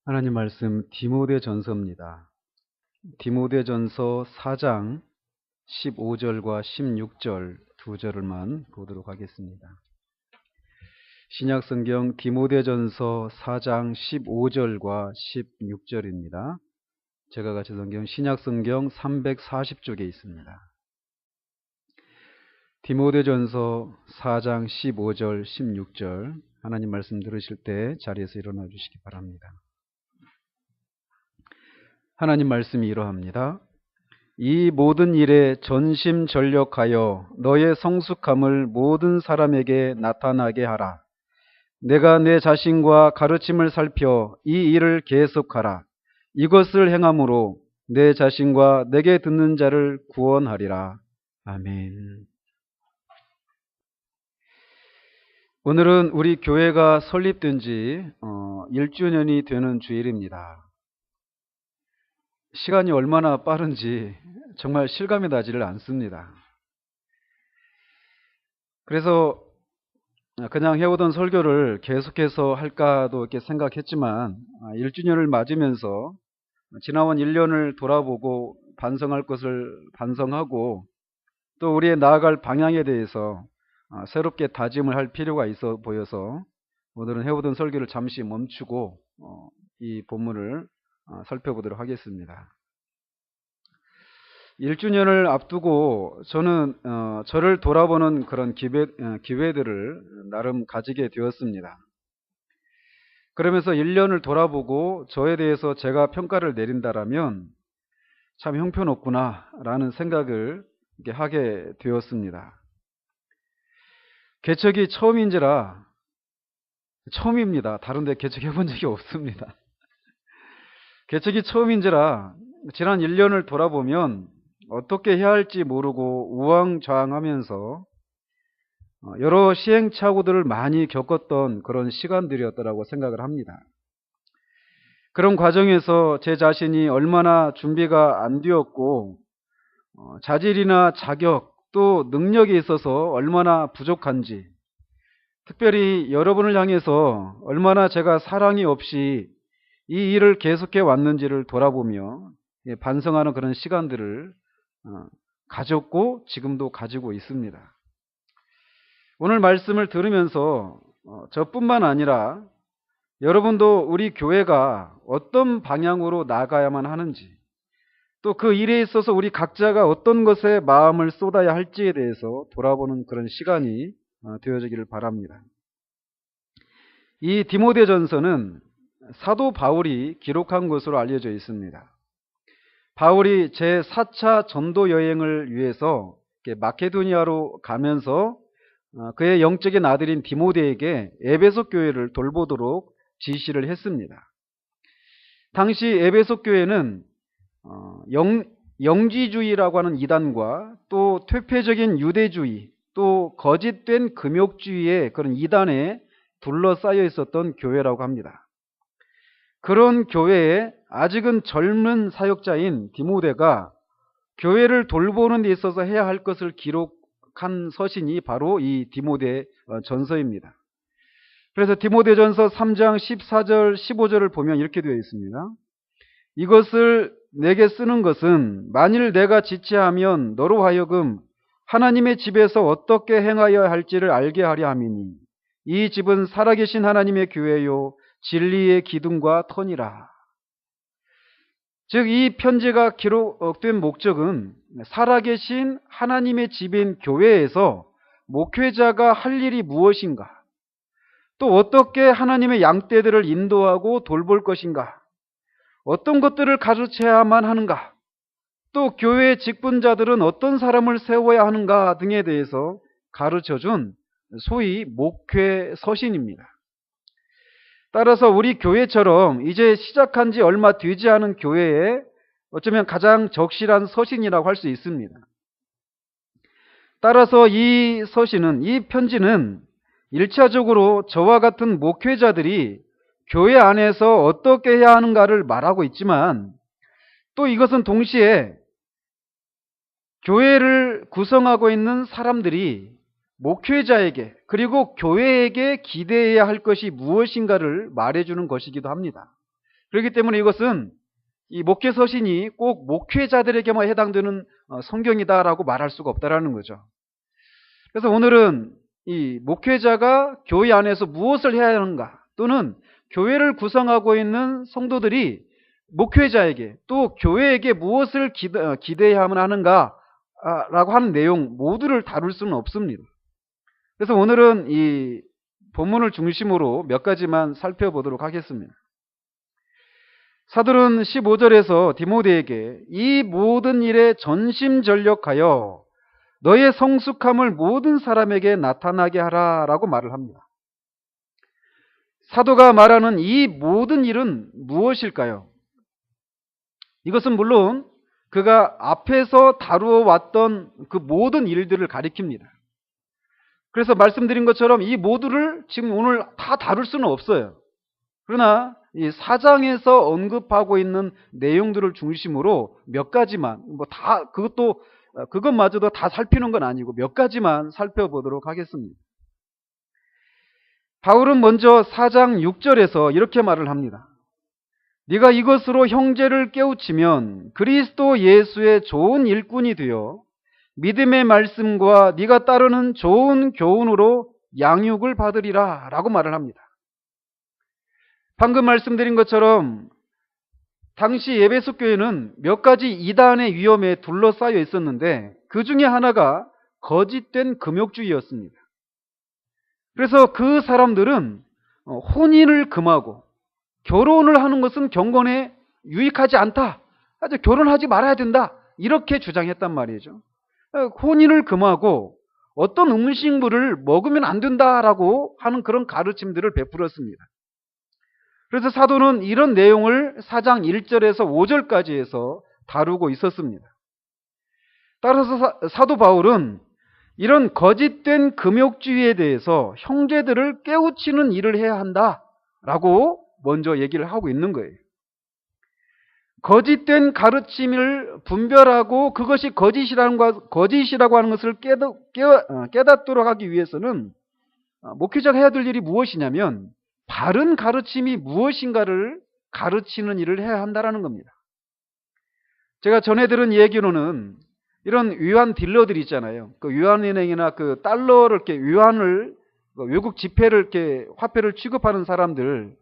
하나님 말씀 디모데전서입니다. 디모데전서 4장 15절과 16절 두 절을만 보도록 하겠습니다. 신약성경 디모데전서 4장 15절과 16절입니다. 제가 가진 성경 신약성경 340쪽에 있습니다. 디모데전서 4장 15절 16절 하나님 말씀 들으실 때 자리에서 일어나 주시기 바랍니다. 하나님 말씀이 이러합니다. 이 모든 일에 전심전력하여 너의 성숙함을 모든 사람에게 나타나게 하라. 내가 내 자신과 가르침을 살펴 이 일을 계속하라. 이것을 행함으로 내 자신과 내게 듣는 자를 구원하리라. 아멘. 오늘은 우리 교회가 설립된 지 1주년이 되는 주일입니다. 시간이 얼마나 빠른지 정말 실감이 나지를 않습니다. 그래서 그냥 해오던 설교를 계속해서 할까도 이렇게 생각했지만 1주년을 맞으면서 지나온 1년을 돌아보고 반성할 것을 반성하고 또 우리의 나아갈 방향에 대해서 새롭게 다짐을 할 필요가 있어 보여서 오늘은 해오던 설교를 잠시 멈추고 이 본문을 살펴보도록 하겠습니다. 1주년을 앞두고 저는 저를 돌아보는 그런 기회들을 나름 가지게 되었습니다. 그러면서 1년을 돌아보고 저에 대해서 제가 평가를 내린다라면 참 형편없구나 라는 생각을 하게 되었습니다. 개척이 처음입니다. 다른 데 개척해 본 적이 없습니다. 개척이 처음인지라 지난 1년을 돌아보면 어떻게 해야 할지 모르고 우왕좌왕하면서 여러 시행착오들을 많이 겪었던 그런 시간들이었다고 생각을 합니다. 그런 과정에서 제 자신이 얼마나 준비가 안 되었고 자질이나 자격 또 능력에 있어서 얼마나 부족한지, 특별히 여러분을 향해서 얼마나 제가 사랑이 없이 이 일을 계속해 왔는지를 돌아보며 반성하는 그런 시간들을 가졌고 지금도 가지고 있습니다. 오늘 말씀을 들으면서 저뿐만 아니라 여러분도 우리 교회가 어떤 방향으로 나가야만 하는지, 또 그 일에 있어서 우리 각자가 어떤 것에 마음을 쏟아야 할지에 대해서 돌아보는 그런 시간이 되어지기를 바랍니다. 이 디모데전서는 사도 바울이 기록한 것으로 알려져 있습니다. 바울이 제4차 전도 여행을 위해서 마케도니아로 가면서 그의 영적인 아들인 디모데에게 에베소 교회를 돌보도록 지시를 했습니다. 당시 에베소 교회는 영지주의라고 하는 이단과 또 퇴폐적인 유대주의, 또 거짓된 금욕주의의 그런 이단에 둘러싸여 있었던 교회라고 합니다. 그런 교회에 아직은 젊은 사역자인 디모데가 교회를 돌보는 데 있어서 해야 할 것을 기록한 서신이 바로 이 디모데 전서입니다. 그래서 디모데전서 3장 14절 15절을 보면 이렇게 되어 있습니다. 이것을 내게 쓰는 것은 만일 내가 지체하면 너로 하여금 하나님의 집에서 어떻게 행하여야 할지를 알게 하려 함이니 이 집은 살아계신 하나님의 교회요 진리의 기둥과 터니라. 즉 이 편지가 기록된 목적은 살아계신 하나님의 집인 교회에서 목회자가 할 일이 무엇인가, 또 어떻게 하나님의 양떼들을 인도하고 돌볼 것인가, 어떤 것들을 가르쳐야만 하는가, 또 교회의 직분자들은 어떤 사람을 세워야 하는가 등에 대해서 가르쳐준 소위 목회 서신입니다. 따라서 우리 교회처럼 이제 시작한 지 얼마 되지 않은 교회에 어쩌면 가장 적실한 서신이라고 할 수 있습니다. 따라서 이 서신은, 이 편지는 1차적으로 저와 같은 목회자들이 교회 안에서 어떻게 해야 하는가를 말하고 있지만, 또 이것은 동시에 교회를 구성하고 있는 사람들이 목회자에게 그리고 교회에게 기대해야 할 것이 무엇인가를 말해주는 것이기도 합니다. 그렇기 때문에 이것은 이 목회 서신이 꼭 목회자들에게만 해당되는 성경이다라고 말할 수가 없다라는 거죠. 그래서 오늘은 이 목회자가 교회 안에서 무엇을 해야 하는가, 또는 교회를 구성하고 있는 성도들이 목회자에게 또 교회에게 무엇을 기대해야만 하는가라고 하는 내용 모두를 다룰 수는 없습니다. 그래서 오늘은 이 본문을 중심으로 몇 가지만 살펴보도록 하겠습니다. 사도는 15절에서 디모데에게 이 모든 일에 전심전력하여 너의 성숙함을 모든 사람에게 나타나게 하라라고 말을 합니다. 사도가 말하는 이 모든 일은 무엇일까요? 이것은 물론 그가 앞에서 다루어 왔던 그 모든 일들을 가리킵니다. 그래서 말씀드린 것처럼 이 모두를 지금 오늘 다 다룰 수는 없어요. 그러나 이 4장에서 언급하고 있는 내용들을 중심으로 몇 가지만, 그것마저도 다 살피는 건 아니고 몇 가지만 살펴보도록 하겠습니다. 바울은 먼저 4장 6절에서 이렇게 말을 합니다. 네가 이것으로 형제를 깨우치면 그리스도 예수의 좋은 일꾼이 되어 믿음의 말씀과 네가 따르는 좋은 교훈으로 양육을 받으리라 라고 말을 합니다. 방금 말씀드린 것처럼 당시 에베소 교회는 몇 가지 이단의 위험에 둘러싸여 있었는데 그 중에 하나가 거짓된 금욕주의였습니다. 그래서 그 사람들은 혼인을 금하고 결혼을 하는 것은 경건에 유익하지 않다, 아주 결혼하지 말아야 된다, 이렇게 주장했단 말이죠. 혼인을 금하고 어떤 음식물을 먹으면 안 된다라고 하는 그런 가르침들을 베풀었습니다. 그래서 사도는 이런 내용을 4장 1절에서 5절까지 해서 다루고 있었습니다. 따라서 사도 바울은 이런 거짓된 금욕주의에 대해서 형제들을 깨우치는 일을 해야 한다라고 먼저 얘기를 하고 있는 거예요. 거짓된 가르침을 분별하고 그것이 거짓이라고 하는 것을 깨닫도록 하기 위해서는 목회자가 해야 될 일이 무엇이냐면 바른 가르침이 무엇인가를 가르치는 일을 해야 한다는 겁니다. 제가 전해 들은 얘기로는 이런 위안 딜러들이 있잖아요. 그 위안은행이나 그 달러를 이렇게 외국 지폐를 이렇게 화폐를 취급하는 사람들,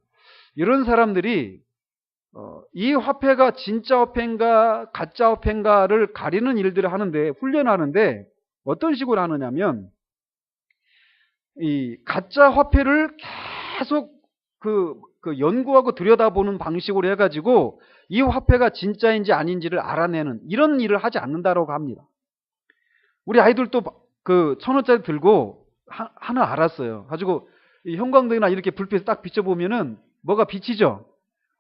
이런 사람들이 이 화폐가 진짜 화폐인가 가짜 화폐인가를 가리는 일들을 하는데, 훈련하는데 어떤 식으로 하느냐면 이 가짜 화폐를 계속 그 연구하고 들여다보는 방식으로 해가지고 이 화폐가 진짜인지 아닌지를 알아내는 이런 일을 하지 않는다라고 합니다. 우리 아이들도 그 1,000원짜리 들고 하나 알았어요. 가지고 이 형광등이나 이렇게 불빛에 딱 비춰보면은 뭐가 비치죠.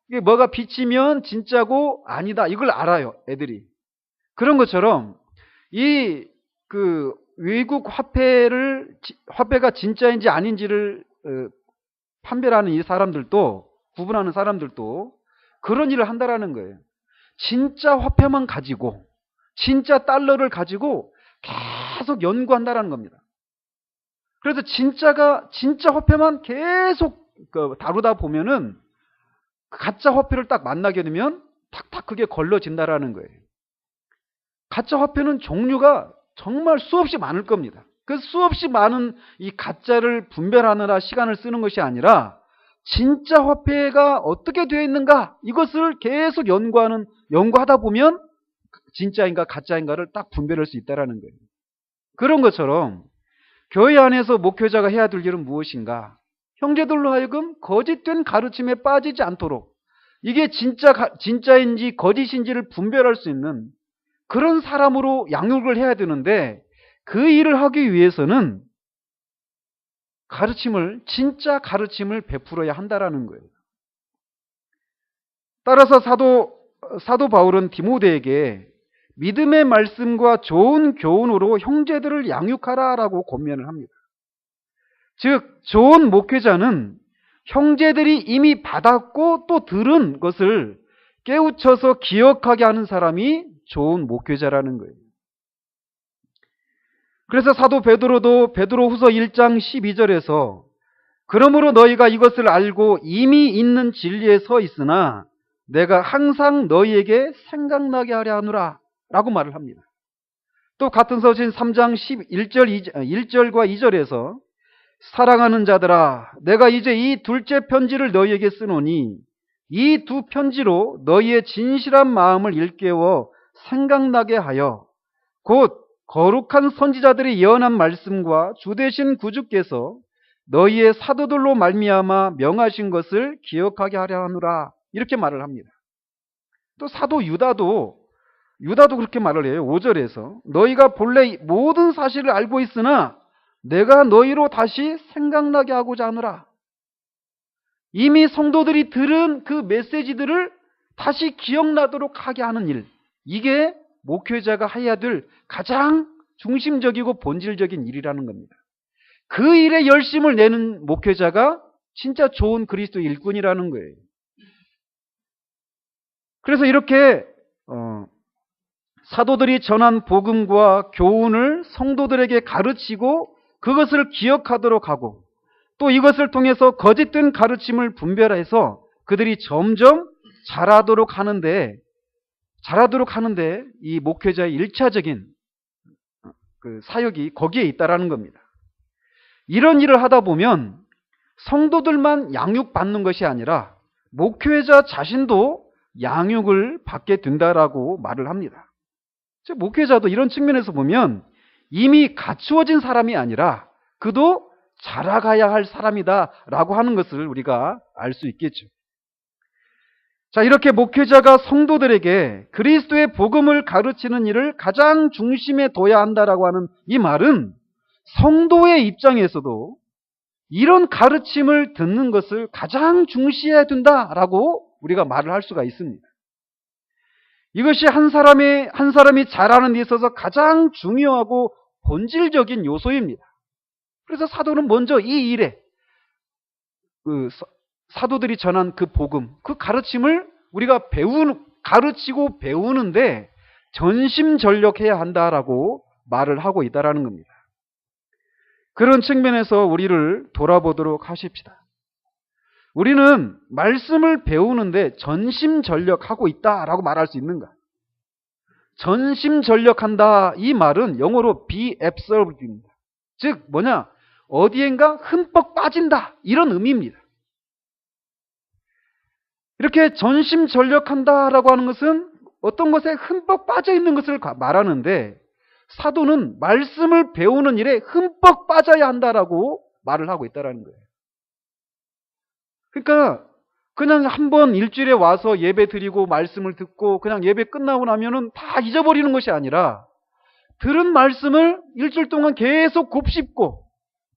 이게 뭐가 비치면 진짜고 아니다, 이걸 알아요, 애들이. 그런 것처럼 이 그 외국 화폐가 진짜인지 아닌지를 판별하는 이 사람들도, 구분하는 사람들도 그런 일을 한다라는 거예요. 진짜 화폐만 가지고, 진짜 달러를 가지고 계속 연구한다라는 겁니다. 그래서 진짜 화폐만 계속 다루다 보면은 가짜 화폐를 딱 만나게 되면 탁탁 그게 걸러진다라는 거예요. 가짜 화폐는 종류가 정말 수없이 많을 겁니다. 그 수없이 많은 이 가짜를 분별하느라 시간을 쓰는 것이 아니라 진짜 화폐가 어떻게 되어 있는가, 이것을 계속 연구하다 보면 진짜인가 가짜인가를 딱 분별할 수 있다는 거예요. 그런 것처럼 교회 안에서 목회자가 해야 될 일은 무엇인가? 형제들로 하여금 거짓된 가르침에 빠지지 않도록, 이게 진짜인지 거짓인지를 분별할 수 있는 그런 사람으로 양육을 해야 되는데, 그 일을 하기 위해서는 진짜 가르침을 베풀어야 한다라는 거예요. 따라서 사도 바울은 디모데에게 믿음의 말씀과 좋은 교훈으로 형제들을 양육하라라고 권면을 합니다. 즉, 좋은 목회자는 형제들이 이미 받았고 또 들은 것을 깨우쳐서 기억하게 하는 사람이 좋은 목회자라는 거예요. 그래서 사도 베드로도 베드로후서 1장 12절에서 그러므로 너희가 이것을 알고 이미 있는 진리에 서 있으나 내가 항상 너희에게 생각나게 하려 하노라 라고 말을 합니다. 또 같은 서신 3장 1절과 2절에서 사랑하는 자들아, 내가 이제 이 둘째 편지를 너희에게 쓰노니 이 두 편지로 너희의 진실한 마음을 일깨워 생각나게 하여 곧 거룩한 선지자들의 예언한 말씀과 주되신 구주께서 너희의 사도들로 말미암아 명하신 것을 기억하게 하려 하노라 이렇게 말을 합니다. 또 사도 유다도 그렇게 말을 해요. 5절에서 너희가 본래 모든 사실을 알고 있으나 내가 너희로 다시 생각나게 하고자 하노라. 이미 성도들이 들은 그 메시지들을 다시 기억나도록 하게 하는 일, 이게 목회자가 해야 될 가장 중심적이고 본질적인 일이라는 겁니다. 그 일에 열심을 내는 목회자가 진짜 좋은 그리스도 일꾼이라는 거예요. 그래서 이렇게 사도들이 전한 복음과 교훈을 성도들에게 가르치고 그것을 기억하도록 하고 또 이것을 통해서 거짓된 가르침을 분별해서 그들이 점점 자라도록 하는데 이 목회자의 1차적인 그 사역이 거기에 있다라는 겁니다. 이런 일을 하다 보면 성도들만 양육받는 것이 아니라 목회자 자신도 양육을 받게 된다라고 말을 합니다. 즉 목회자도 이런 측면에서 보면 이미 갖추어진 사람이 아니라 그도 자라가야 할 사람이다라고 하는 것을 우리가 알 수 있겠죠. 자, 이렇게 목회자가 성도들에게 그리스도의 복음을 가르치는 일을 가장 중심에 둬야 한다라고 하는 이 말은 성도의 입장에서도 이런 가르침을 듣는 것을 가장 중시해야 된다라고 우리가 말을 할 수가 있습니다. 이것이 한 사람이 자라는 데 있어서 가장 중요하고 본질적인 요소입니다. 그래서 사도는 먼저 이 일에 사도들이 전한 그 복음, 그 가르침을 우리가 가르치고 배우는데 전심전력해야 한다라고 말을 하고 있다라는 겁니다. 그런 측면에서 우리를 돌아보도록 하십시다. 우리는 말씀을 배우는데 전심전력하고 있다라고 말할 수 있는가? 전심전력한다, 이 말은 영어로 be absorbed입니다. 즉 뭐냐? 어디엔가 흠뻑 빠진다, 이런 의미입니다. 이렇게 전심전력한다라고 하는 것은 어떤 것에 흠뻑 빠져 있는 것을 말하는데 사도는 말씀을 배우는 일에 흠뻑 빠져야 한다라고 말을 하고 있다는 거예요. 그러니까 그냥 한번 일주일에 와서 예배 드리고 말씀을 듣고 그냥 예배 끝나고 나면은 다 잊어버리는 것이 아니라 들은 말씀을 일주일 동안 계속 곱씹고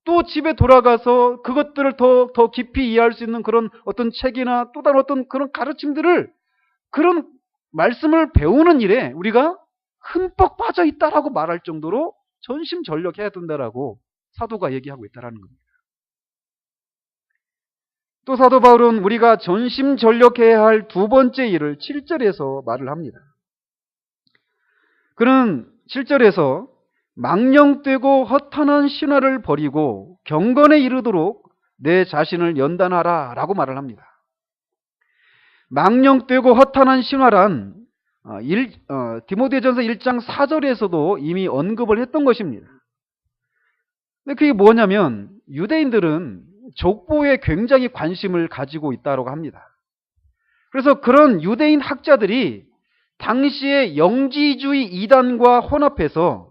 또 집에 돌아가서 그것들을 더 깊이 이해할 수 있는 그런 어떤 책이나 또 다른 어떤 그런 가르침들을, 그런 말씀을 배우는 일에 우리가 흠뻑 빠져 있다라고 말할 정도로 전심전력해야 된다라고 사도가 얘기하고 있다라는 겁니다. 또 사도 바울은 우리가 전심전력해야 할 두 번째 일을 7절에서 말을 합니다. 그는 7절에서 망령되고 허탄한 신화를 버리고 경건에 이르도록 내 자신을 연단하라 라고 말을 합니다. 망령되고 허탄한 신화란 디모데전서 1장 4절에서도 이미 언급을 했던 것입니다. 근데 그게 뭐냐면 유대인들은 족보에 굉장히 관심을 가지고 있다고 합니다. 그래서 그런 유대인 학자들이 당시의 영지주의 이단과 혼합해서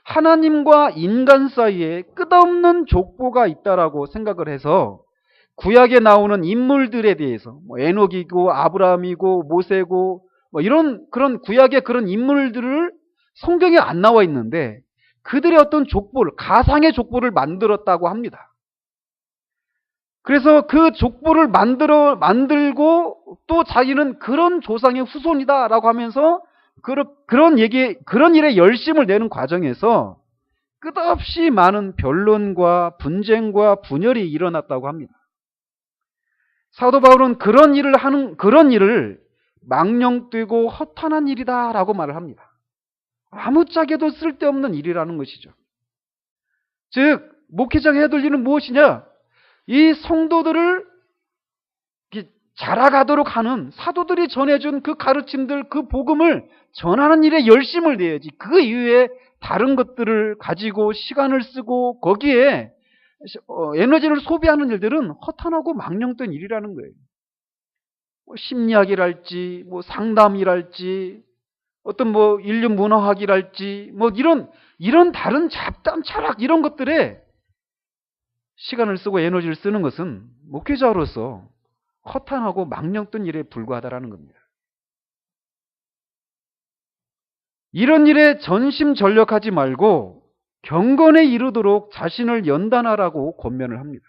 하나님과 인간 사이에 끝없는 족보가 있다라고 생각을 해서 구약에 나오는 인물들에 대해서 에녹이고 아브라함이고 모세고 이런 그런 구약의 그런 인물들을 성경에 안 나와 있는데 그들의 어떤 족보를, 가상의 족보를 만들었다고 합니다. 그래서 그 족보를 만들고 또 자기는 그런 조상의 후손이다라고 하면서 그런 일에 열심을 내는 과정에서 끝없이 많은 변론과 분쟁과 분열이 일어났다고 합니다. 사도 바울은 그런 일을 망령되고 허탄한 일이다라고 말을 합니다. 아무짝에도 쓸데없는 일이라는 것이죠. 즉 목회자가 해야 될 일은 무엇이냐? 이 성도들을 자라가도록 하는 사도들이 전해준 그 가르침들, 그 복음을 전하는 일에 열심을 내야지. 그 이후에 다른 것들을 가지고 시간을 쓰고 거기에 에너지를 소비하는 일들은 허탄하고 망령된 일이라는 거예요. 뭐 심리학이랄지, 뭐 상담이랄지, 어떤 뭐 인류 문화학이랄지, 뭐 이런 다른 잡담, 철학 이런 것들에 시간을 쓰고 에너지를 쓰는 것은 목회자로서 허탄하고 망령된 일에 불과하다라는 겁니다. 이런 일에 전심전력하지 말고 경건에 이르도록 자신을 연단하라고 권면을 합니다.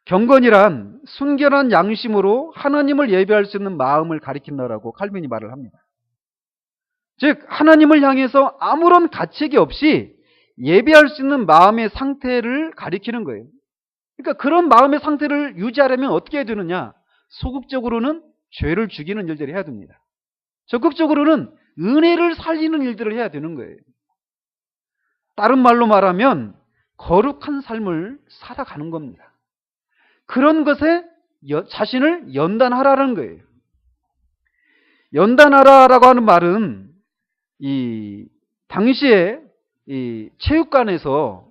경건이란 순결한 양심으로 하나님을 예배할 수 있는 마음을 가리킨다라고 칼빈이 말을 합니다. 즉 하나님을 향해서 아무런 가책이 없이 예배할 수 있는 마음의 상태를 가리키는 거예요. 그러니까 그런 마음의 상태를 유지하려면 어떻게 해야 되느냐? 소극적으로는 죄를 죽이는 일들을 해야 됩니다. 적극적으로는 은혜를 살리는 일들을 해야 되는 거예요. 다른 말로 말하면 거룩한 삶을 살아가는 겁니다. 그런 것에 자신을 연단하라는 거예요. 연단하라라고 하는 말은 이 당시에 이 체육관에서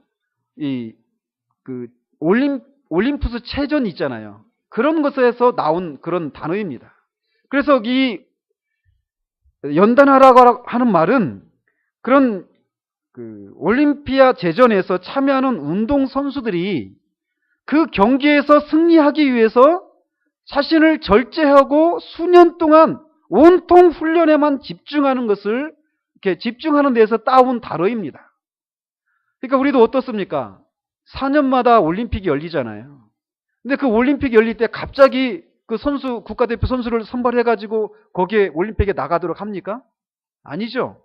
그 올림푸스 체전 있잖아요. 그런 것에서 나온 그런 단어입니다. 그래서 이 연단하라고 하는 말은 그런 그 올림피아 제전에서 참여하는 운동 선수들이 그 경기에서 승리하기 위해서 자신을 절제하고 수년 동안 온통 훈련에만 집중하는 것을 이렇게 집중하는 데서 따온 단어입니다. 그러니까 우리도 어떻습니까? 4년마다 올림픽이 열리잖아요. 근데 그 올림픽 열릴 때 갑자기 그 선수, 국가대표 선수를 선발해가지고 거기에 올림픽에 나가도록 합니까? 아니죠.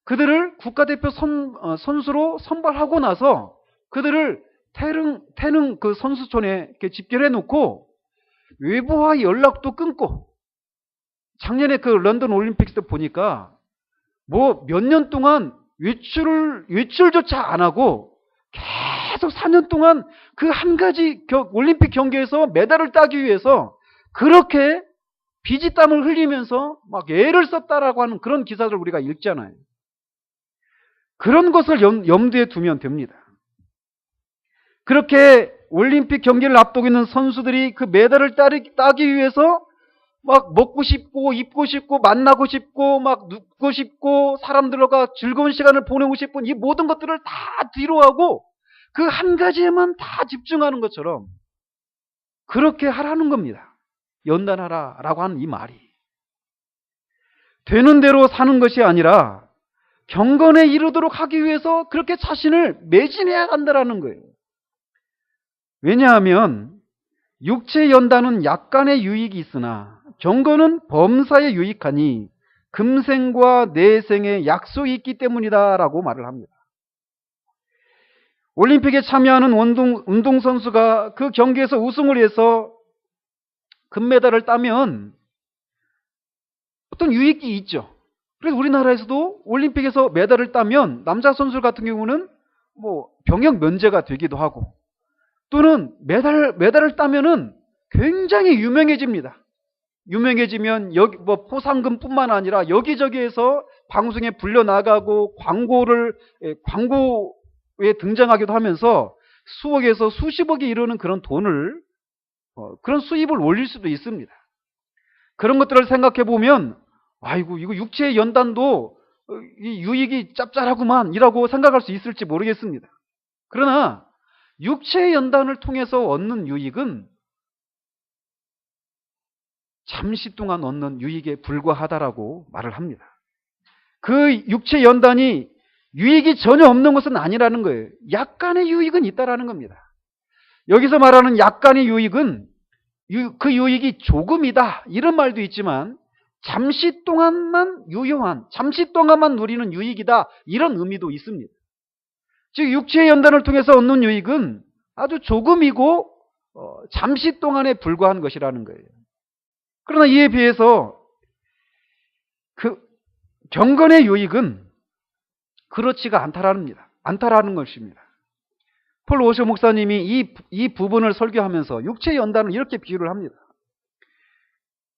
그들을 국가대표 선수로 선발하고 나서 그들을 태릉 그 선수촌에 이렇게 집결해 놓고 외부와 연락도 끊고 작년에 그 런던 올림픽 때 보니까 뭐 몇 년 동안 외출조차 안 하고 계속 4년 동안 그 한 가지 올림픽 경기에서 메달을 따기 위해서 그렇게 피지땀을 흘리면서 막 애를 썼다라고 하는 그런 기사를 우리가 읽잖아요. 그런 것을 염두에 두면 됩니다. 그렇게 올림픽 경기를 앞두고 있는 선수들이 그 메달을 따기 위해서 막 먹고 싶고 입고 싶고 만나고 싶고 막 눕고 싶고 사람들과 즐거운 시간을 보내고 싶은 이 모든 것들을 다 뒤로하고 그 한 가지에만 다 집중하는 것처럼 그렇게 하라는 겁니다. 연단하라라고 하는 이 말이. 되는 대로 사는 것이 아니라 경건에 이르도록 하기 위해서 그렇게 자신을 매진해야 한다는 거예요. 왜냐하면 육체 연단은 약간의 유익이 있으나 경건은 범사에 유익하니 금생과 내생에 약속이 있기 때문이다라고 말을 합니다. 올림픽에 참여하는 운동선수가 그 경기에서 우승을 해서 금메달을 따면 어떤 유익이 있죠. 그래서 우리나라에서도 올림픽에서 메달을 따면 남자 선수 같은 경우는 뭐 병역 면제가 되기도 하고 또는 메달을 따면은 굉장히 유명해집니다. 유명해지면 여기 뭐 포상금뿐만 아니라 여기저기에서 방송에 불려 나가고 광고에 등장하기도 하면서 수억에서 수십억에 이르는 그런 돈을 그런 수입을 올릴 수도 있습니다. 그런 것들을 생각해 보면 아이고 이거 육체의 연단도 이 유익이 짭짤하구만 이라고 생각할 수 있을지 모르겠습니다. 그러나 육체의 연단을 통해서 얻는 유익은 잠시 동안 얻는 유익에 불과하다라고 말을 합니다. 그 육체 연단이 유익이 전혀 없는 것은 아니라는 거예요. 약간의 유익은 있다라는 겁니다. 여기서 말하는 약간의 유익은 그 유익이 조금이다 이런 말도 있지만 잠시 동안만 유효한, 잠시 동안만 누리는 유익이다 이런 의미도 있습니다. 즉 육체의 연단을 통해서 얻는 유익은 아주 조금이고 잠시 동안에 불과한 것이라는 거예요. 그러나 이에 비해서 그 경건의 유익은 그렇지가 않다라는 것입니다. 폴 워셔 목사님이 이 부분을 설교하면서 육체의 연단을 이렇게 비유를 합니다.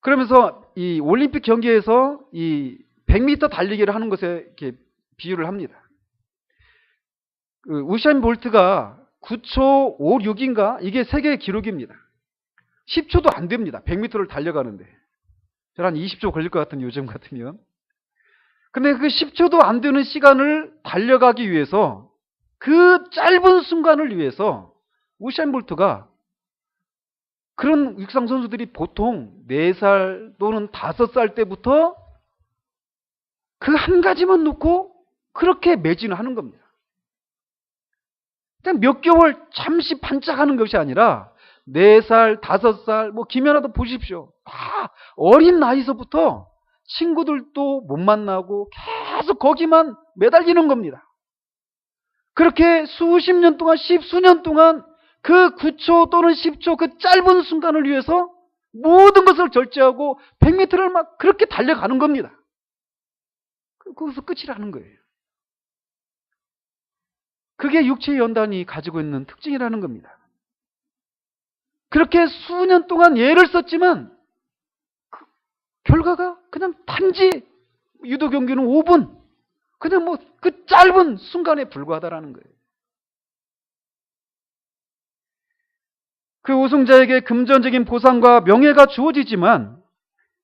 그러면서 이 올림픽 경기에서 이 100m 달리기를 하는 것에 이렇게 비유를 합니다. 우사인 볼트가 9초 56인가? 이게 세계 기록입니다. 10초도 안 됩니다. 100m를 달려가는데. 한 20초 걸릴 것 같은 요즘 같으면. 근데 그 10초도 안 되는 시간을 달려가기 위해서 그 짧은 순간을 위해서 우사인 볼트가 그런 육상 선수들이 보통 4살 또는 5살 때부터 그 한 가지만 놓고 그렇게 매진을 하는 겁니다. 그냥 몇 개월 잠시 반짝하는 것이 아니라 4살, 5살, 뭐 김연아도 보십시오. 다 어린 나이서부터 친구들도 못 만나고 계속 거기만 매달리는 겁니다. 그렇게 수십 년 동안, 십수년 동안 그 9초 또는 10초 그 짧은 순간을 위해서 모든 것을 절제하고 100m를 막 그렇게 달려가는 겁니다. 거기서 끝이라는 거예요. 그게 육체의 연단이 가지고 있는 특징이라는 겁니다. 그렇게 수년 동안 예를 썼지만 그 결과가 그냥 단지 유도 경기는 5분 그냥 뭐 그 짧은 순간에 불과하다라는 거예요. 그 우승자에게 금전적인 보상과 명예가 주어지지만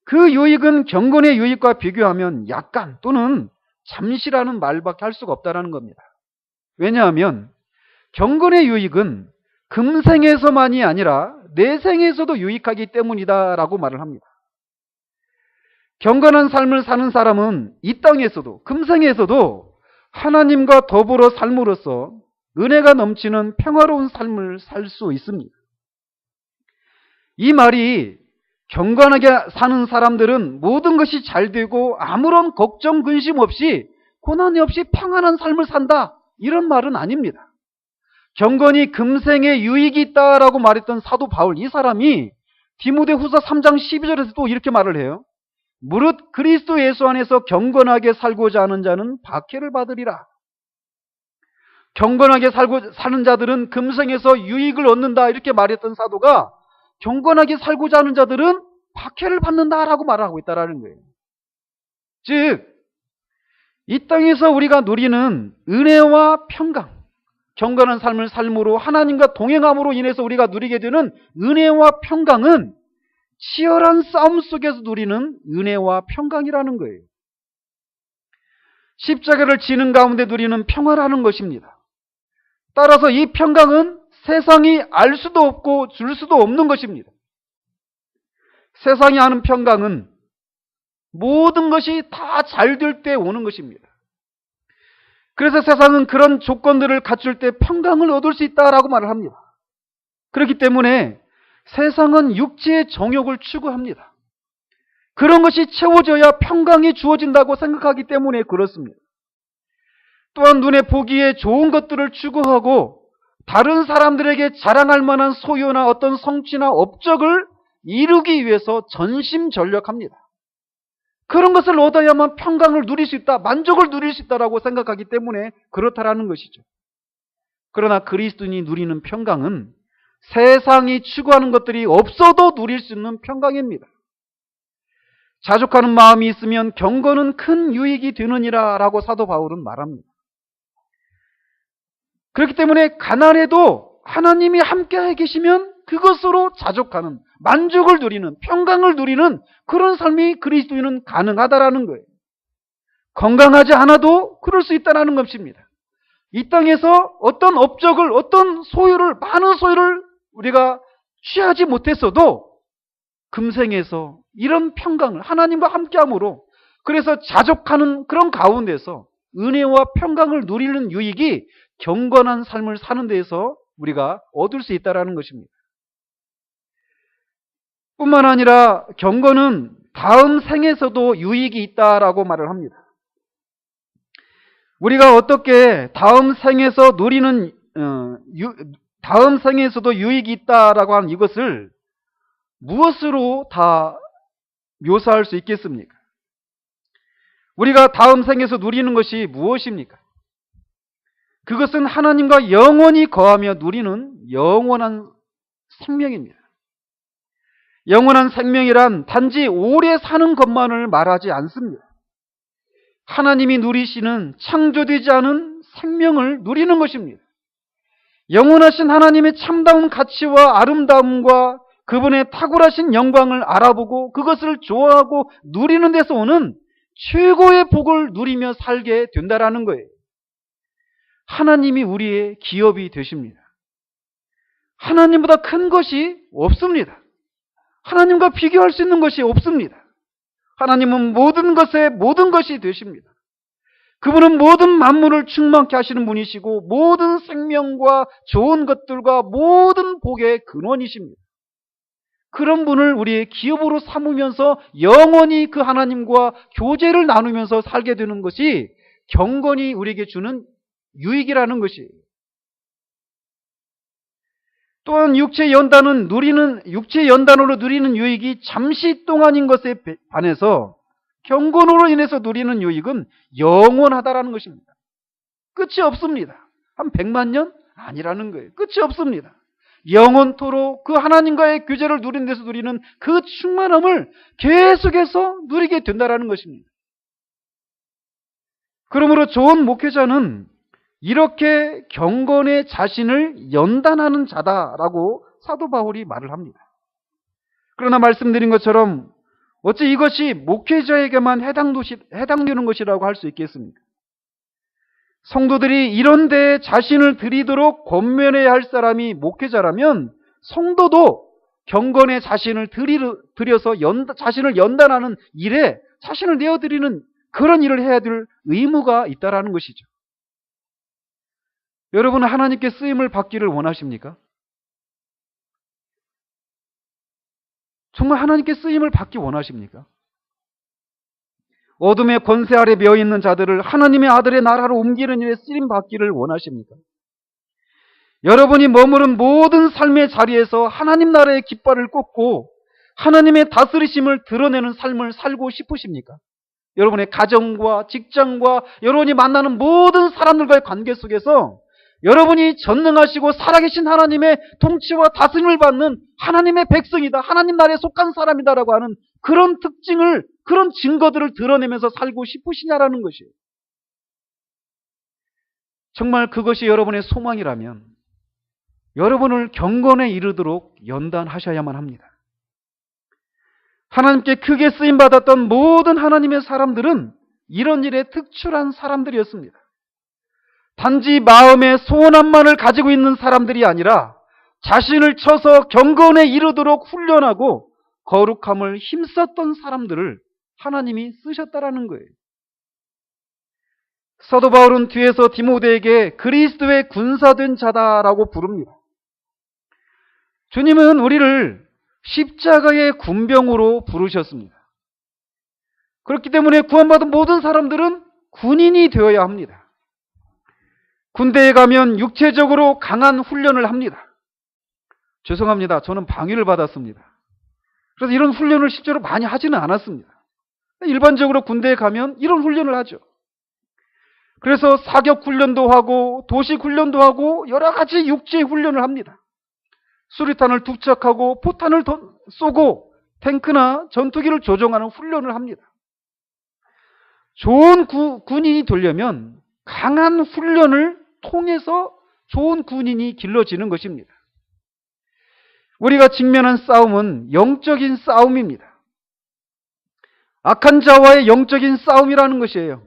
그 유익은 경건의 유익과 비교하면 약간 또는 잠시라는 말밖에 할 수가 없다는 겁니다. 왜냐하면 경건의 유익은 금생에서만이 아니라 내생에서도 유익하기 때문이다라고 말을 합니다. 경건한 삶을 사는 사람은 이 땅에서도 금생에서도 하나님과 더불어 삶으로써 은혜가 넘치는 평화로운 삶을 살 수 있습니다. 이 말이 경건하게 사는 사람들은 모든 것이 잘 되고 아무런 걱정 근심 없이 고난이 없이 평안한 삶을 산다 이런 말은 아닙니다. 경건이 금생에 유익이 있다라고 말했던 사도 바울 이 사람이 디모데후서 3장 12절에서 또 이렇게 말을 해요. 무릇 그리스도 예수 안에서 경건하게 살고자 하는 자는 박해를 받으리라. 경건하게 사는 자들은 금생에서 유익을 얻는다 이렇게 말했던 사도가 경건하게 살고자 하는 자들은 박해를 받는다라고 말하고 있다는 거예요. 즉, 이 땅에서 우리가 누리는 은혜와 평강, 경건한 삶을 삶으로 하나님과 동행함으로 인해서 우리가 누리게 되는 은혜와 평강은 치열한 싸움 속에서 누리는 은혜와 평강이라는 거예요. 십자가를 지는 가운데 누리는 평화라는 것입니다. 따라서 이 평강은 세상이 알 수도 없고 줄 수도 없는 것입니다. 세상이 아는 평강은 모든 것이 다 잘 될 때 오는 것입니다. 그래서 세상은 그런 조건들을 갖출 때 평강을 얻을 수 있다라고 말을 합니다. 그렇기 때문에 세상은 육체의 정욕을 추구합니다. 그런 것이 채워져야 평강이 주어진다고 생각하기 때문에 그렇습니다. 또한 눈에 보기에 좋은 것들을 추구하고 다른 사람들에게 자랑할 만한 소유나 어떤 성취나 업적을 이루기 위해서 전심전력합니다. 그런 것을 얻어야만 평강을 누릴 수 있다, 만족을 누릴 수 있다라고 생각하기 때문에 그렇다라는 것이죠. 그러나 그리스도인이 누리는 평강은 세상이 추구하는 것들이 없어도 누릴 수 있는 평강입니다. 자족하는 마음이 있으면 경건은 큰 유익이 되느니라 라고 사도 바울은 말합니다. 그렇기 때문에 가난해도 하나님이 함께 계시면 그것으로 자족하는, 만족을 누리는, 평강을 누리는 그런 삶이 그리스도인은 가능하다라는 거예요. 건강하지 않아도 그럴 수 있다는 것입니다. 이 땅에서 어떤 업적을, 어떤 소유를, 많은 소유를 우리가 취하지 못했어도 금생에서 이런 평강을 하나님과 함께함으로 그래서 자족하는 그런 가운데서 은혜와 평강을 누리는 유익이 경건한 삶을 사는 데에서 우리가 얻을 수 있다는 것입니다. 뿐만 아니라 경건은 다음 생에서도 유익이 있다라고 말을 합니다. 우리가 어떻게 다음 생에서 누리는 다음 생에서도 유익이 있다라고 하는 이것을 무엇으로 다 묘사할 수 있겠습니까? 우리가 다음 생에서 누리는 것이 무엇입니까? 그것은 하나님과 영원히 거하며 누리는 영원한 생명입니다. 영원한 생명이란 단지 오래 사는 것만을 말하지 않습니다. 하나님이 누리시는 창조되지 않은 생명을 누리는 것입니다. 영원하신 하나님의 참다운 가치와 아름다움과 그분의 탁월하신 영광을 알아보고 그것을 좋아하고 누리는 데서 오는 최고의 복을 누리며 살게 된다라는 거예요. 하나님이 우리의 기업이 되십니다. 하나님보다 큰 것이 없습니다. 하나님과 비교할 수 있는 것이 없습니다. 하나님은 모든 것의 모든 것이 되십니다. 그분은 모든 만물을 충만케 하시는 분이시고 모든 생명과 좋은 것들과 모든 복의 근원이십니다. 그런 분을 우리의 기업으로 삼으면서 영원히 그 하나님과 교제를 나누면서 살게 되는 것이 경건이 우리에게 주는 유익이라는 것이에요. 또한 육체 연단으로 누리는 유익이 잠시 동안인 것에 반해서 경건으로 인해서 누리는 유익은 영원하다라는 것입니다. 끝이 없습니다. 한 100만 년? 아니라는 거예요. 끝이 없습니다. 영원토록 그 하나님과의 교제를 누리는 데서 누리는 그 충만함을 계속해서 누리게 된다라는 것입니다. 그러므로 좋은 목회자는 이렇게 경건의 자신을 연단하는 자다라고 사도 바울이 말을 합니다. 그러나 말씀드린 것처럼 어찌 이것이 목회자에게만 해당되는 것이라고 할 수 있겠습니까? 성도들이 이런 데에 자신을 드리도록 권면해야 할 사람이 목회자라면 성도도 경건의 자신을 들여서 자신을 연단하는 일에 자신을 내어드리는 그런 일을 해야 될 의무가 있다라는 것이죠. 여러분은 하나님께 쓰임을 받기를 원하십니까? 정말 하나님께 쓰임을 받기 원하십니까? 어둠의 권세 아래 매어있는 자들을 하나님의 아들의 나라로 옮기는 일에 쓰임 받기를 원하십니까? 여러분이 머무른 모든 삶의 자리에서 하나님 나라의 깃발을 꽂고 하나님의 다스리심을 드러내는 삶을 살고 싶으십니까? 여러분의 가정과 직장과 여러분이 만나는 모든 사람들과의 관계 속에서 여러분이 전능하시고 살아계신 하나님의 통치와 다스림을 받는 하나님의 백성이다, 하나님 나라에 속한 사람이다라고 하는 그런 특징을, 그런 증거들을 드러내면서 살고 싶으시냐라는 것이에요. 정말 그것이 여러분의 소망이라면 여러분을 경건에 이르도록 연단하셔야만 합니다. 하나님께 크게 쓰임받았던 모든 하나님의 사람들은 이런 일에 특출한 사람들이었습니다. 단지 마음의 소원함만을 가지고 있는 사람들이 아니라 자신을 쳐서 경건에 이르도록 훈련하고 거룩함을 힘썼던 사람들을 하나님이 쓰셨다라는 거예요. 사도 바울은 뒤에서 디모데에게 그리스도의 군사된 자다라고 부릅니다. 주님은 우리를 십자가의 군병으로 부르셨습니다. 그렇기 때문에 구원받은 모든 사람들은 군인이 되어야 합니다. 군대에 가면 육체적으로 강한 훈련을 합니다. 죄송합니다. 저는 방위를 받았습니다. 그래서 이런 훈련을 실제로 많이 하지는 않았습니다. 일반적으로 군대에 가면 이런 훈련을 하죠. 그래서 사격 훈련도 하고 도식 훈련도 하고 여러 가지 육지의 훈련을 합니다. 수리탄을 투척하고 포탄을 쏘고 탱크나 전투기를 조종하는 훈련을 합니다. 좋은 군인이 되려면 강한 훈련을 통해서 좋은 군인이 길러지는 것입니다. 우리가 직면한 싸움은 영적인 싸움입니다. 악한 자와의 영적인 싸움이라는 것이에요.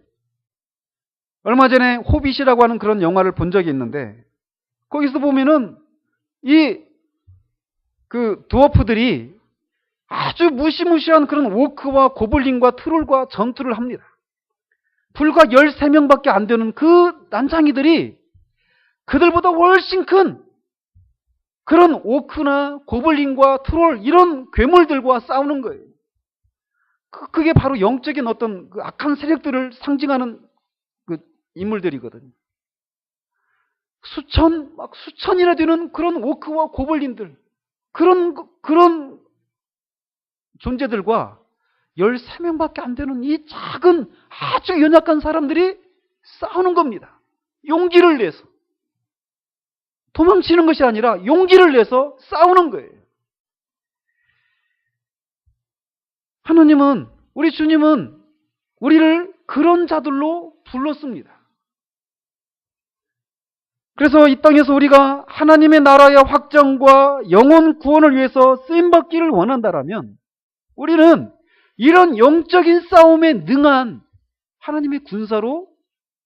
얼마 전에 호빗이라고 하는 그런 영화를 본 적이 있는데 거기서 보면은 그 드워프들이 아주 무시무시한 그런 오크와 고블린과 트롤과 전투를 합니다. 불과 13명밖에 안 되는 그 난장이들이 그들보다 훨씬 큰 그런 오크나 고블린과 트롤 이런 괴물들과 싸우는 거예요. 그게 바로 영적인 어떤 그 악한 세력들을 상징하는 그 인물들이거든요. 수천이나 되는 그런 오크와 고블린들, 그런 존재들과 13명밖에 안 되는 이 작은 아주 연약한 사람들이 싸우는 겁니다. 용기를 내서 도망치는 것이 아니라 용기를 내서 싸우는 거예요. 하나님은, 우리 주님은 우리를 그런 자들로 불렀습니다. 그래서 이 땅에서 우리가 하나님의 나라의 확장과 영혼 구원을 위해서 쓰임받기를 원한다라면 우리는 이런 영적인 싸움에 능한 하나님의 군사로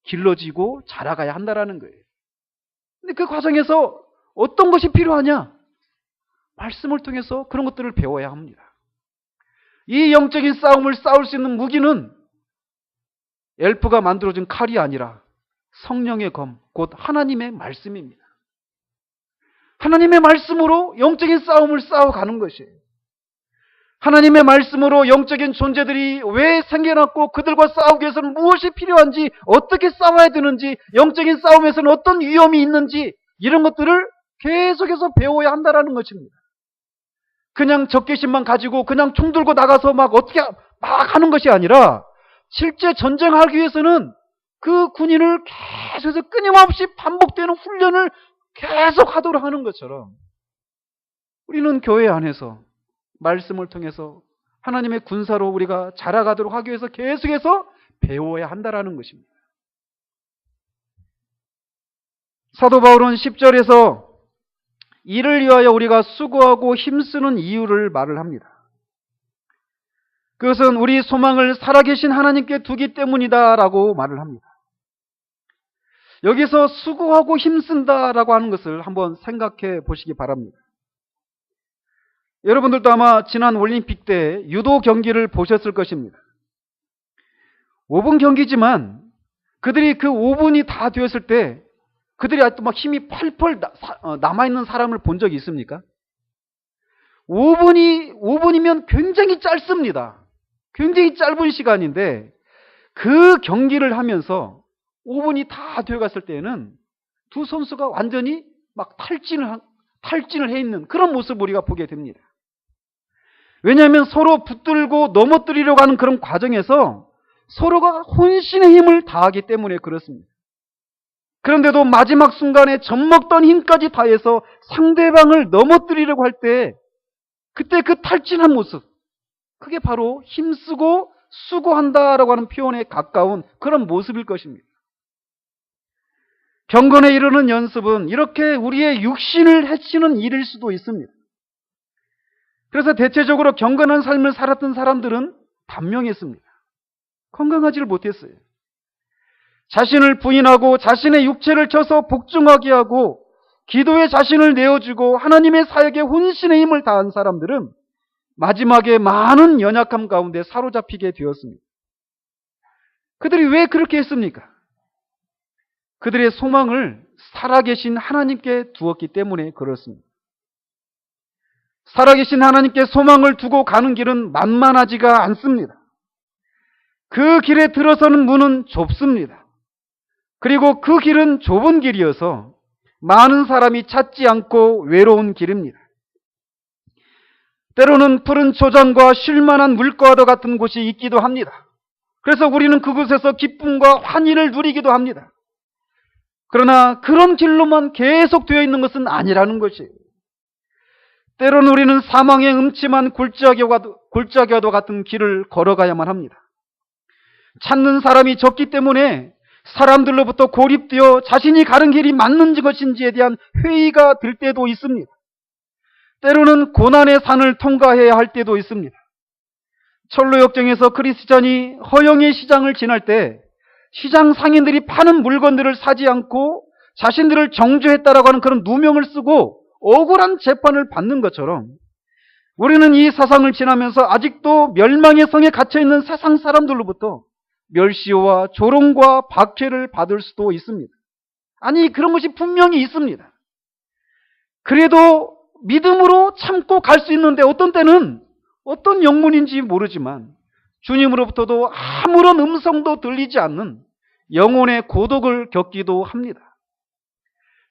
길러지고 자라가야 한다라는 거예요. 근데 그 과정에서 어떤 것이 필요하냐? 말씀을 통해서 그런 것들을 배워야 합니다. 이 영적인 싸움을 싸울 수 있는 무기는 엘프가 만들어준 칼이 아니라 성령의 검, 곧 하나님의 말씀입니다. 하나님의 말씀으로 영적인 싸움을 싸워가는 것이에요. 하나님의 말씀으로 영적인 존재들이 왜 생겨났고 그들과 싸우기 위해서는 무엇이 필요한지, 어떻게 싸워야 되는지, 영적인 싸움에서는 어떤 위험이 있는지, 이런 것들을 계속해서 배워야 한다는 것입니다. 그냥 적개심만 가지고 그냥 총 들고 나가서 막 어떻게 막 하는 것이 아니라 실제 전쟁하기 위해서는 그 군인을 계속해서 끊임없이 반복되는 훈련을 계속 하도록 하는 것처럼 우리는 교회 안에서 말씀을 통해서 하나님의 군사로 우리가 자라가도록 하기 위해서 계속해서 배워야 한다는 것입니다. 사도 바울은 10절에서 이를 위하여 우리가 수고하고 힘쓰는 이유를 말을 합니다. 그것은 우리 소망을 살아계신 하나님께 두기 때문이다라고 말을 합니다. 여기서 수고하고 힘쓴다라고 하는 것을 한번 생각해 보시기 바랍니다. 여러분들도 아마 지난 올림픽 때 유도 경기를 보셨을 것입니다. 5분 경기지만 그들이 그 5분이 다 되었을 때 그들이 아직도 막 힘이 펄펄 남아있는 사람을 본 적이 있습니까? 5분이면 굉장히 짧습니다. 굉장히 짧은 시간인데 그 경기를 하면서 5분이 다 되어갔을 때에는 두 선수가 완전히 막 탈진을 해 있는 그런 모습을 우리가 보게 됩니다. 왜냐하면 서로 붙들고 넘어뜨리려고 하는 그런 과정에서 서로가 혼신의 힘을 다하기 때문에 그렇습니다. 그런데도 마지막 순간에 젖먹던 힘까지 다해서 상대방을 넘어뜨리려고 할 때 그때 그 탈진한 모습, 그게 바로 힘쓰고 수고한다라고 하는 표현에 가까운 그런 모습일 것입니다. 경건에 이르는 연습은 이렇게 우리의 육신을 해치는 일일 수도 있습니다. 그래서 대체적으로 경건한 삶을 살았던 사람들은 단명했습니다. 건강하지를 못했어요. 자신을 부인하고 자신의 육체를 쳐서 복종하게 하고 기도에 자신을 내어주고 하나님의 사역에 혼신의 힘을 다한 사람들은 마지막에 많은 연약함 가운데 사로잡히게 되었습니다. 그들이 왜 그렇게 했습니까? 그들의 소망을 살아계신 하나님께 두었기 때문에 그렇습니다. 살아계신 하나님께 소망을 두고 가는 길은 만만하지가 않습니다. 그 길에 들어서는 문은 좁습니다. 그리고 그 길은 좁은 길이어서 많은 사람이 찾지 않고 외로운 길입니다. 때로는 푸른 초장과 쉴만한 물가와 같은 곳이 있기도 합니다. 그래서 우리는 그곳에서 기쁨과 환희를 누리기도 합니다. 그러나 그런 길로만 계속 되어 있는 것은 아니라는 것이에요. 때로는 우리는 사망의 음침한 골짜기와도 같은 길을 걸어가야만 합니다. 찾는 사람이 적기 때문에 사람들로부터 고립되어 자신이 가는 길이 맞는 것인지에 대한 회의가 들 때도 있습니다. 때로는 고난의 산을 통과해야 할 때도 있습니다. 철로역정에서 크리스찬이 허영의 시장을 지날 때 시장 상인들이 파는 물건들을 사지 않고 자신들을 정죄했다라고 하는 그런 누명을 쓰고 억울한 재판을 받는 것처럼 우리는 이 사상을 지나면서 아직도 멸망의 성에 갇혀있는 세상 사람들로부터 멸시와 조롱과 박해를 받을 수도 있습니다. 아니, 그런 것이 분명히 있습니다. 그래도 믿음으로 참고 갈 수 있는데 어떤 때는 어떤 영문인지 모르지만 주님으로부터도 아무런 음성도 들리지 않는 영혼의 고독을 겪기도 합니다.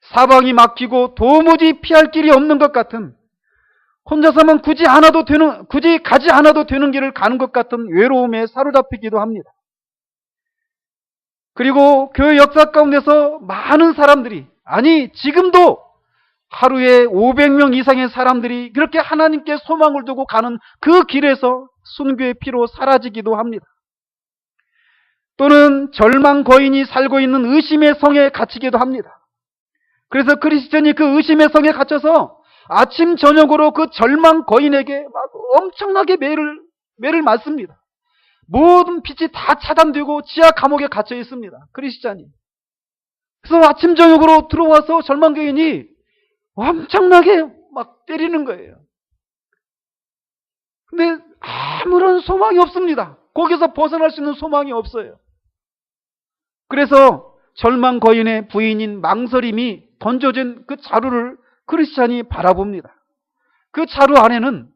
사방이 막히고 도무지 피할 길이 없는 것 같은, 혼자서만 굳이 가지 않아도 되는 길을 가는 것 같은 외로움에 사로잡히기도 합니다. 그리고 교회 역사 가운데서 많은 사람들이, 아니 지금도 하루에 500명 이상의 사람들이 그렇게 하나님께 소망을 두고 가는 그 길에서 순교의 피로 사라지기도 합니다. 또는 절망 거인이 살고 있는 의심의 성에 갇히기도 합니다. 그래서 크리스천이 그 의심의 성에 갇혀서 아침 저녁으로 그 절망 거인에게 막 엄청나게 매를 맞습니다. 모든 빛이 다 차단되고 지하 감옥에 갇혀 있습니다. 크리스찬이. 그래서 아침 저녁으로 들어와서 절망 거인이 엄청나게 막 때리는 거예요. 근데 아무런 소망이 없습니다. 거기서 벗어날 수 있는 소망이 없어요. 그래서 절망 거인의 부인인 망설임이 던져진 그 자루를 크리스찬이 바라봅니다. 그 자루 안에는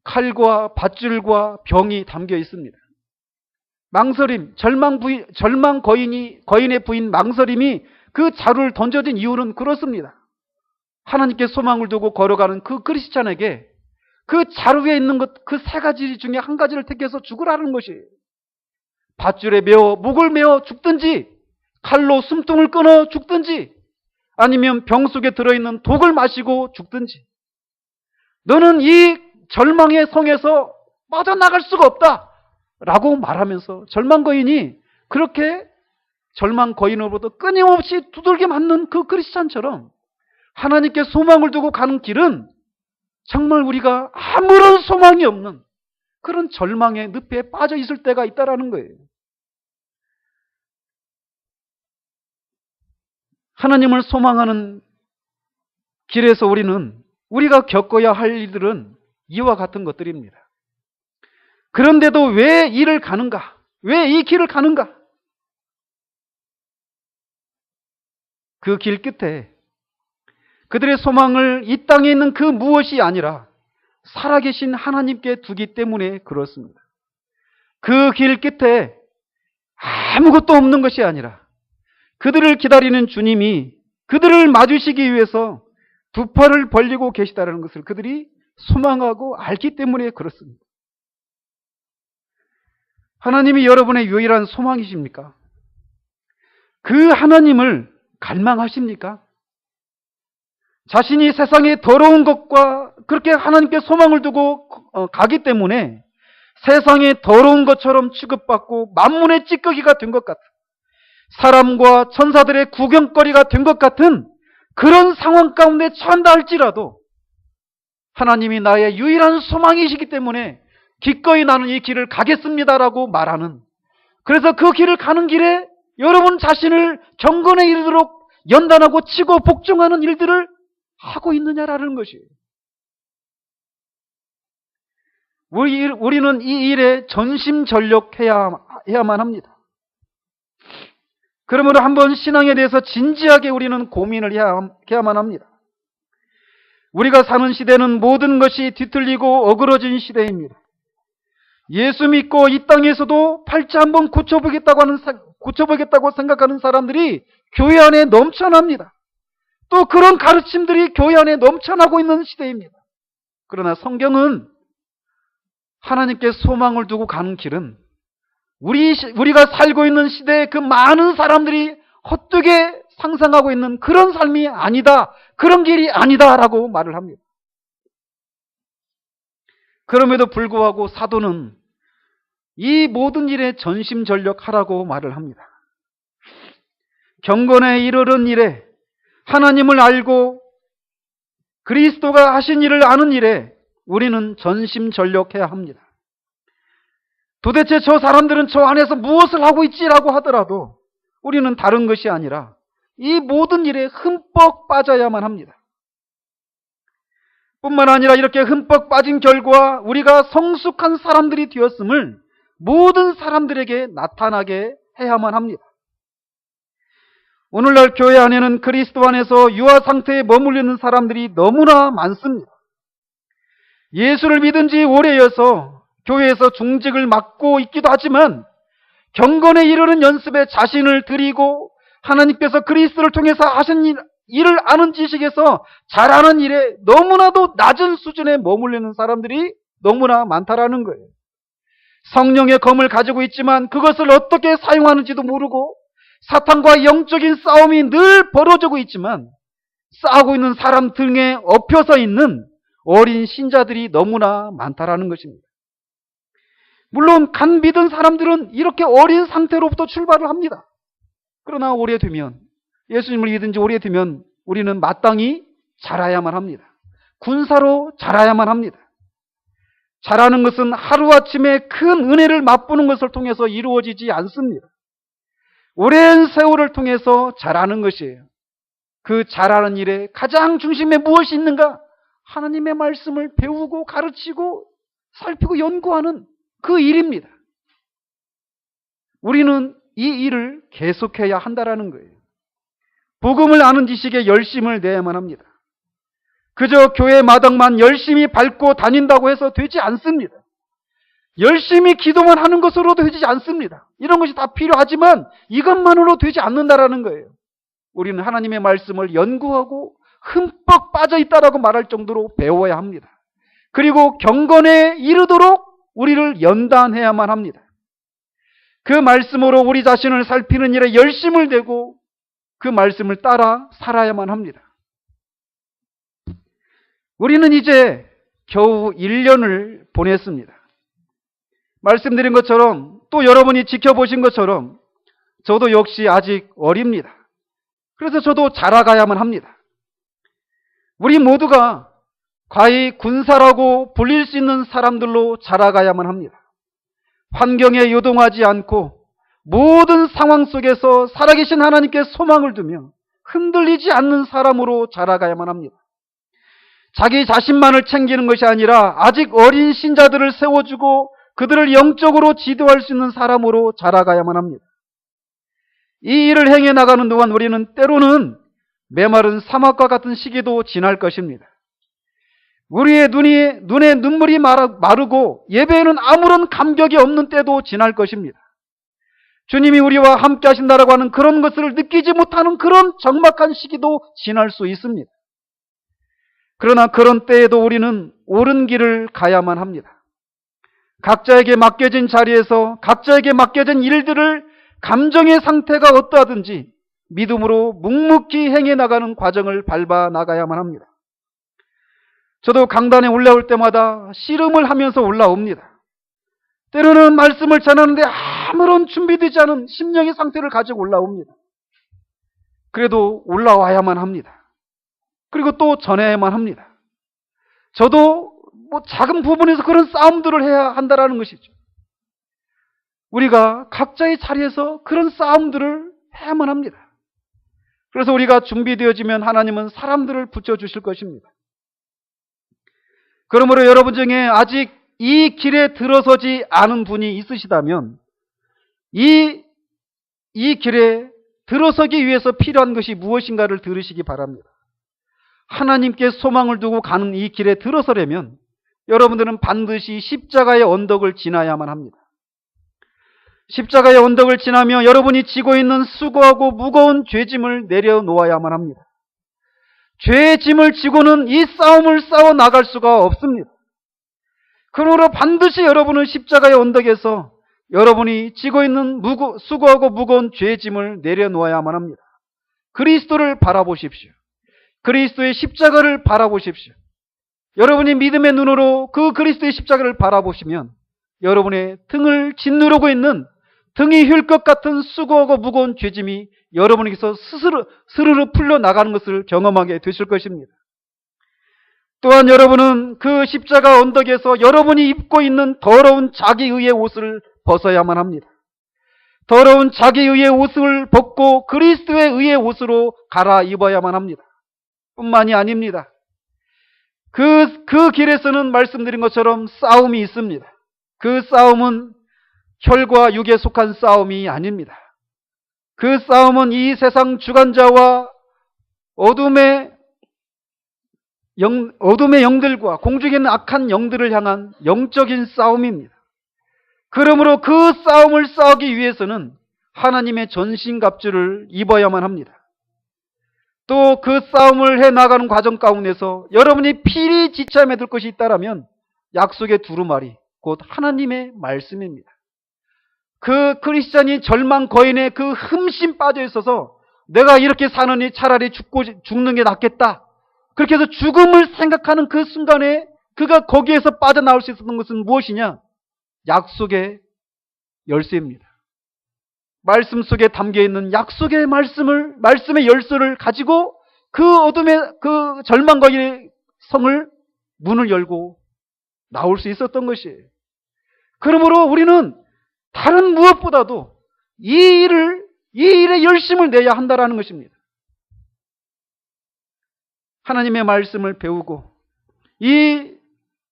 칼과 밧줄과 병이 담겨 있습니다. 망설임, 절망 거인의 부인 망설임이 그 자루를 던져진 이유는 그렇습니다. 하나님께 소망을 두고 걸어가는 그 크리스찬에게 그 자루에 있는 것, 그 세 가지 중에 한 가지를 택해서 죽으라는 것이에요. 밧줄에 매어 목을 매어 죽든지, 칼로 숨통을 끊어 죽든지, 아니면 병 속에 들어있는 독을 마시고 죽든지. 너는 이 절망의 성에서 빠져나갈 수가 없다 라고 말하면서 절망 거인이 그렇게 절망 거인으로부터 끊임없이 두들겨 맞는 그 크리스찬처럼 하나님께 소망을 두고 가는 길은 정말 우리가 아무런 소망이 없는 그런 절망의 늪에 빠져 있을 때가 있다라는 거예요. 하나님을 소망하는 길에서 우리가 겪어야 할 일들은 이와 같은 것들입니다. 그런데도 왜 이를 가는가? 왜 이 길을 가는가? 그 길 끝에 그들의 소망을 이 땅에 있는 그 무엇이 아니라 살아계신 하나님께 두기 때문에 그렇습니다. 그 길 끝에 아무것도 없는 것이 아니라 그들을 기다리는 주님이 그들을 맞으시기 위해서 두 팔을 벌리고 계시다는 것을 그들이 소망하고 알기 때문에 그렇습니다. 하나님이 여러분의 유일한 소망이십니까? 그 하나님을 갈망하십니까? 자신이 세상의 더러운 것과 그렇게 하나님께 소망을 두고 가기 때문에 세상의 더러운 것처럼 취급받고 만문의 찌꺼기가 된 것 같은, 사람과 천사들의 구경거리가 된 것 같은 그런 상황 가운데 처한다 할지라도 하나님이 나의 유일한 소망이시기 때문에 기꺼이 나는 이 길을 가겠습니다라고 말하는, 그래서 그 길을 가는 길에 여러분 자신을 경건에 이르도록 연단하고 치고 복종하는 일들을 하고 있느냐라는 것이에요. 우리는 이 일에 전심전력해야만 합니다. 그러므로 한번 신앙에 대해서 진지하게 우리는 고민을 해야만 합니다. 우리가 사는 시대는 모든 것이 뒤틀리고 어그러진 시대입니다. 예수 믿고 이 땅에서도 팔자 한번 고쳐보겠다고 생각하는 사람들이 교회 안에 넘쳐납니다. 또 그런 가르침들이 교회 안에 넘쳐나고 있는 시대입니다. 그러나 성경은 하나님께 소망을 두고 가는 길은 우리가 살고 있는 시대에 그 많은 사람들이 헛되게 상상하고 있는 그런 삶이 아니다, 그런 길이 아니다라고 말을 합니다. 그럼에도 불구하고 사도는 이 모든 일에 전심전력하라고 말을 합니다. 경건에 이르는 일에, 하나님을 알고 그리스도가 하신 일을 아는 일에 우리는 전심전력해야 합니다. 도대체 저 사람들은 저 안에서 무엇을 하고 있지라고 하더라도 우리는 다른 것이 아니라 이 모든 일에 흠뻑 빠져야만 합니다. 뿐만 아니라 이렇게 흠뻑 빠진 결과 우리가 성숙한 사람들이 되었음을 모든 사람들에게 나타나게 해야만 합니다. 오늘날 교회 안에는 그리스도 안에서 유아 상태에 머물리는 사람들이 너무나 많습니다. 예수를 믿은 지 오래여서 교회에서 중직을 맡고 있기도 하지만 경건에 이르는 연습에 자신을 들이고 하나님께서 그리스도를 통해서 하신 일을 아는 지식에서 잘하는 일에 너무나도 낮은 수준에 머물리는 사람들이 너무나 많다라는 거예요. 성령의 검을 가지고 있지만 그것을 어떻게 사용하는지도 모르고 사탄과 영적인 싸움이 늘 벌어지고 있지만 싸우고 있는 사람 등에 엎혀서 있는 어린 신자들이 너무나 많다라는 것입니다. 물론 간 믿은 사람들은 이렇게 어린 상태로부터 출발을 합니다. 그러나 오래되면, 예수님을 믿은 지 오래되면 우리는 마땅히 자라야만 합니다. 군사로 자라야만 합니다. 자라는 것은 하루아침에 큰 은혜를 맛보는 것을 통해서 이루어지지 않습니다. 오랜 세월을 통해서 자라는 것이에요. 그 자라는 일에 가장 중심에 무엇이 있는가? 하나님의 말씀을 배우고 가르치고 살피고 연구하는 그 일입니다. 우리는 이 일을 계속해야 한다라는 거예요. 복음을 아는 지식에 열심을 내야만 합니다. 그저 교회 마당만 열심히 밟고 다닌다고 해서 되지 않습니다. 열심히 기도만 하는 것으로도 되지 않습니다. 이런 것이 다 필요하지만 이것만으로 되지 않는다라는 거예요. 우리는 하나님의 말씀을 연구하고 흠뻑 빠져 있다라고 말할 정도로 배워야 합니다. 그리고 경건에 이르도록 우리를 연단해야만 합니다. 그 말씀으로 우리 자신을 살피는 일에 열심을 내고 그 말씀을 따라 살아야만 합니다. 우리는 이제 겨우 1년을 보냈습니다. 말씀드린 것처럼 또 여러분이 지켜보신 것처럼 저도 역시 아직 어립니다. 그래서 저도 자라가야만 합니다. 우리 모두가 과히 군사라고 불릴 수 있는 사람들로 자라가야만 합니다. 환경에 요동하지 않고 모든 상황 속에서 살아계신 하나님께 소망을 두며 흔들리지 않는 사람으로 자라가야만 합니다. 자기 자신만을 챙기는 것이 아니라 아직 어린 신자들을 세워주고 그들을 영적으로 지도할 수 있는 사람으로 자라가야만 합니다. 이 일을 행해 나가는 동안 우리는 때로는 메마른 사막과 같은 시기도 지날 것입니다. 우리의 눈에 눈물이 마르고 예배에는 아무런 감격이 없는 때도 지날 것입니다. 주님이 우리와 함께 하신다라고 하는 그런 것을 느끼지 못하는 그런 적막한 시기도 지날 수 있습니다. 그러나 그런 때에도 우리는 옳은 길을 가야만 합니다. 각자에게 맡겨진 자리에서 각자에게 맡겨진 일들을 감정의 상태가 어떠하든지 믿음으로 묵묵히 행해 나가는 과정을 밟아 나가야만 합니다. 저도 강단에 올라올 때마다 씨름을 하면서 올라옵니다. 때로는 말씀을 전하는데 아무런 준비되지 않은 심령의 상태를 가지고 올라옵니다. 그래도 올라와야만 합니다. 그리고 또 전해야만 합니다. 저도 작은 부분에서 그런 싸움들을 해야 한다는 것이죠. 우리가 각자의 자리에서 그런 싸움들을 해야만 합니다. 그래서 우리가 준비되어지면 하나님은 사람들을 붙여주실 것입니다. 그러므로 여러분 중에 아직 이 길에 들어서지 않은 분이 있으시다면 이 길에 들어서기 위해서 필요한 것이 무엇인가를 들으시기 바랍니다. 하나님께 소망을 두고 가는 이 길에 들어서려면 여러분들은 반드시 십자가의 언덕을 지나야만 합니다. 십자가의 언덕을 지나며 여러분이 지고 있는 수고하고 무거운 죄짐을 내려놓아야만 합니다. 죄의 짐을 지고는 이 싸움을 싸워 나갈 수가 없습니다. 그러므로 반드시 여러분은 십자가의 언덕에서 여러분이 지고 있는 수고하고 무거운 죄의 짐을 내려놓아야만 합니다. 그리스도를 바라보십시오. 그리스도의 십자가를 바라보십시오. 여러분이 믿음의 눈으로 그 그리스도의 십자가를 바라보시면 여러분의 등을 짓누르고 있는 등이 휠 것 같은 수고하고 무거운 죄짐이 여러분에게서 스르르 풀려나가는 것을 경험하게 되실 것입니다. 또한 여러분은 그 십자가 언덕에서 여러분이 입고 있는 더러운 자기의의 옷을 벗어야만 합니다. 더러운 자기의의 옷을 벗고 그리스도의 의의 옷으로 갈아입어야만 합니다. 뿐만이 아닙니다. 그 길에서는 말씀드린 것처럼 싸움이 있습니다. 그 싸움은 혈과 육에 속한 싸움이 아닙니다. 그 싸움은 이 세상 주관자와 어둠의 영들과 공중에 있는 악한 영들을 향한 영적인 싸움입니다. 그러므로 그 싸움을 싸우기 위해서는 하나님의 전신갑주를 입어야만 합니다. 또 그 싸움을 해나가는 과정 가운데서 여러분이 필히 지참에 들 것이 있다면 약속의 두루마리, 곧 하나님의 말씀입니다. 그 크리스찬이 절망 거인의 그 흠씬 빠져 있어서 내가 이렇게 사느니 차라리 죽는 게 낫겠다. 그렇게 해서 죽음을 생각하는 그 순간에 그가 거기에서 빠져나올 수 있었던 것은 무엇이냐? 약속의 열쇠입니다. 말씀 속에 담겨있는 약속의 말씀의 열쇠를 가지고 그 어둠의 그 절망과의 성을 문을 열고 나올 수 있었던 것이에요. 그러므로 우리는 다른 무엇보다도 이 일에 열심을 내야 한다라는 것입니다. 하나님의 말씀을 배우고 이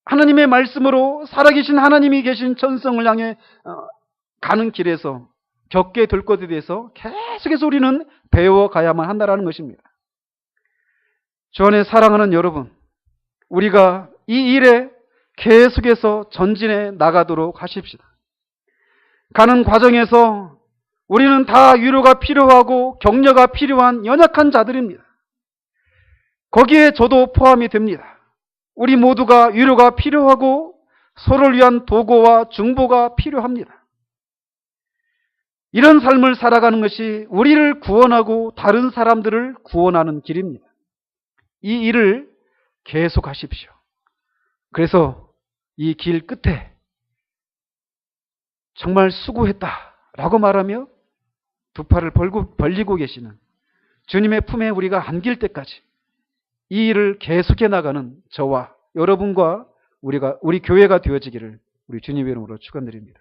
하나님의 말씀으로 살아계신 하나님이 계신 천성을 향해 가는 길에서 겪게 될 것에 대해서 계속해서 우리는 배워가야만 한다라는 것입니다. 주 안에 사랑하는 여러분, 우리가 이 일에 계속해서 전진해 나가도록 하십시다. 가는 과정에서 우리는 다 위로가 필요하고 격려가 필요한 연약한 자들입니다. 거기에 저도 포함이 됩니다. 우리 모두가 위로가 필요하고 서로를 위한 도구와 중보가 필요합니다. 이런 삶을 살아가는 것이 우리를 구원하고 다른 사람들을 구원하는 길입니다. 이 일을 계속하십시오. 그래서 이 길 끝에 정말 수고했다라고 말하며 두 팔을 벌리고 계시는 주님의 품에 우리가 안길 때까지 이 일을 계속해 나가는 저와 여러분과 우리 교회가 되어지기를 우리 주님의 이름으로 축원드립니다.